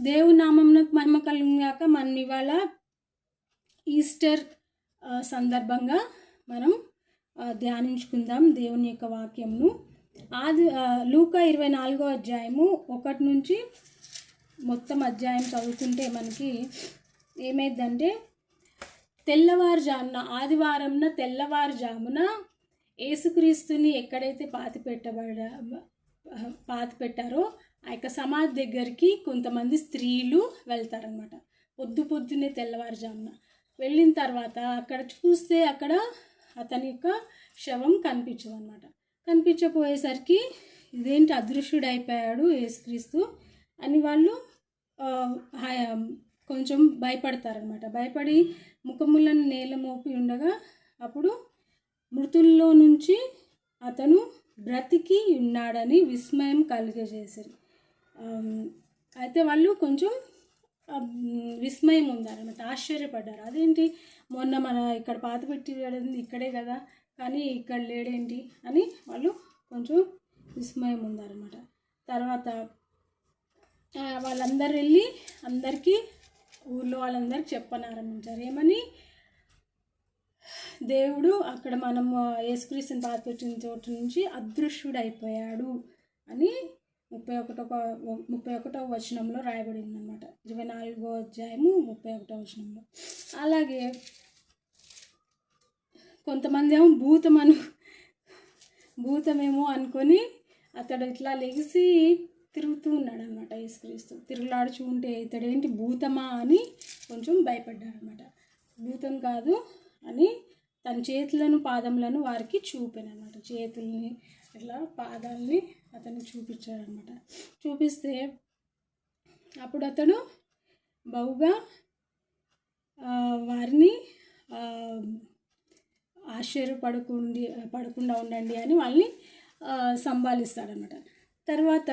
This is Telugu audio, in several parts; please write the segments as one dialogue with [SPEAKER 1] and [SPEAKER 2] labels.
[SPEAKER 1] దేవుని నామమునకు మహిమ కలుగుగాక. మనం ఇవాళ ఈస్టర్ సందర్భంగా మనం ధ్యానించుకుందాం దేవుని యొక్క వాక్యంను. లూకా 24వ అధ్యాయము 1 నుంచి మొత్తం అధ్యాయం చదువుకుంటే మనకి ఏమైందంటే, ఆదివారంన తెల్లవారుజామున యేసుక్రీస్తుని ఎక్కడైతే పాతి పెట్టారో ఆ యొక్క సమాధి దగ్గరికి కొంతమంది స్త్రీలు వెళ్తారనమాట. పొద్దున్నే తెల్లవారుజామున వెళ్ళిన తర్వాత అక్కడ చూస్తే అక్కడ అతని యొక్క శవం కనిపించదన్నమాట. కనిపించపోయేసరికి ఇదేంటి అదృశ్యుడైపోయాడు యేసుక్రీస్తు అని వాళ్ళు కొంచెం భయపడతారనమాట. భయపడి ముఖములను నేల మోపి ఉండగా అప్పుడు మృతుల్లో నుంచి అతను బ్రతికి ఉన్నాడని విస్మయం కలిగజేశారు. అయితే వాళ్ళు కొంచెం విస్మయం ఉందన్నమాట, ఆశ్చర్యపడ్డారు. అదేంటి మొన్న మన ఇక్కడ పాత పెట్టి ఇక్కడే కదా, కానీ ఇక్కడ లేడేంటి అని వాళ్ళు కొంచెం విస్మయం ఉందన్నమాట. తర్వాత వాళ్ళందరూ వెళ్ళి అందరికీ ఊళ్ళో వాళ్ళందరికీ చెప్పనారంభించారు. ఏమని? దేవుడు అక్కడ మనం యేసుక్రీస్తుని పాత పెట్టిన చోటు నుంచి అదృశ్యుడైపోయాడు అని 31వ వచనంలో రాయబడింది అన్నమాట. 24వ అధ్యాయము 31వ వచనంలో. అలాగే కొంతమంది ఏమో భూతమేమో అనుకొని అతడు ఇట్లా లెగిసి తిరుగుతూ ఉన్నాడు అనమాట. యేసుక్రీస్తు తిరుగులాడుచూ ఉంటే ఇతడేంటి భూతమా అని కొంచెం భయపడ్డారనమాట. భూతం కాదు అని తన చేతులను పాదములను వారికి చూపానమాట. చేతుల్ని ఇట్లా పాదాలని అతను చూపించాడనమాట. చూపిస్తే అప్పుడు అతడు బహుగా వారిని పడకుండా ఉండండి అని వాళ్ళని సంభాలిస్తాడనమాట. తర్వాత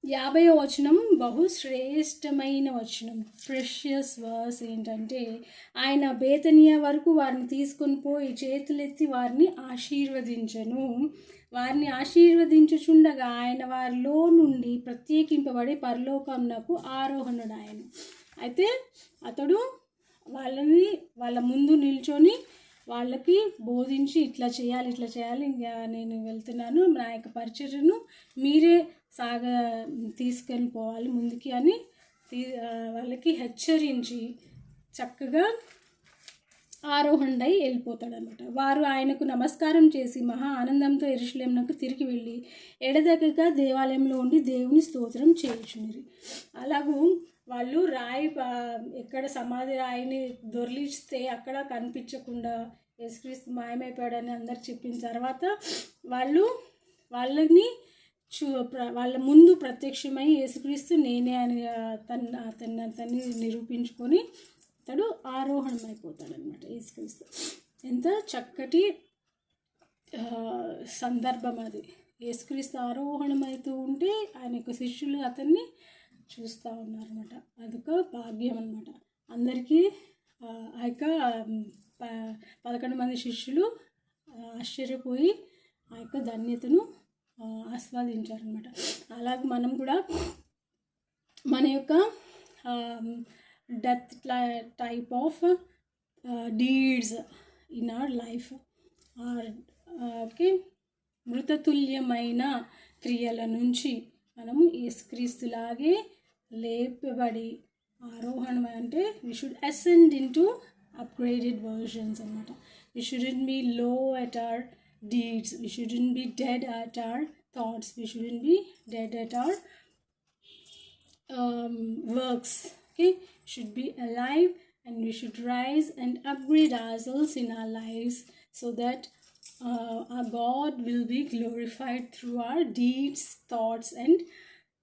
[SPEAKER 1] 50వ వచనం బహు శ్రేష్టమైన వచనం, ప్రెషియస్ వర్స్ ఏంటంటే, ఆయన బేతనియా వరకు వారిని తీసుకొని పోయి చేతులెత్తి వారిని ఆశీర్వదించను. వారిని ఆశీర్వదించుచుండగా ఆయన వారిలో నుండి ప్రత్యేకింపబడి పరలోకమునకు ఆరోహణుడాయను. అయితే అతడు వాళ్ళ ముందు నిల్చొని వాళ్ళకి బోధించి ఇట్లా చేయాలి ఇంకా నేను వెళ్తున్నాను, నా యొక్క పరిచర్యను మీరే తీసుకొని పోవాలి ముందుకి అని వాళ్ళకి హెచ్చరించి చక్కగా ఆరోహణై వెళ్ళిపోతాడనమాట. వారు ఆయనకు నమస్కారం చేసి మహా ఆనందంతో యెరూషలేమునకు తిరిగి వెళ్ళి ఎడతెగక దేవాలయంలో ఉండి దేవుని స్తోత్రం చేయుచుండిరి. అలాగూ వాళ్ళు ఎక్కడ సమాధి రాయిని దొర్లిస్తే అక్కడ కనిపించకుండా యేసుక్రీస్తు మాయమైపోయాడని అందరు చెప్పిన తర్వాత వాళ్ళ ముందు ప్రత్యక్షమై యేసుక్రీస్తు నేనే అని అతన్ని నిరూపించుకొని అతడు ఆరోహణమైపోతాడనమాట. యేసుక్రీస్తు ఎంత చక్కటి సందర్భం అది. యేసుక్రీస్తు ఆరోహణమవుతూ ఉంటే ఆయన యొక్క శిష్యులు అతన్ని చూస్తూ ఉన్నారన్నమాట. అదొక భాగ్యం అన్నమాట. అందరికీ ఆ యొక్క 11 మంది శిష్యులు ఆశ్చర్యపోయి ఆ యొక్క ధన్యతను ఆస్వాదించారనమాట. అలాగే మనం కూడా మన యొక్క death type of deeds in our life okay, మృతతుల్యమైన క్రియల నుంచి మనము యేసుక్రీస్తులాగే లేపబడి ఆరోహణం అంటే we should ascend into upgraded versions అనమాట. We shouldn't be low at our deeds, we shouldn't be dead at our thoughts, we shouldn't be dead at our works. Okay, should be alive and we should rise and upgrade ourselves in our lives so that our God will be glorified through our deeds, thoughts and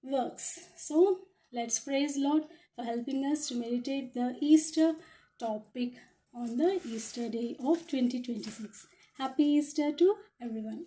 [SPEAKER 1] works. So let's praise Lord for helping us to meditate the Easter topic on the Easter day of 2026. Happy Easter to everyone.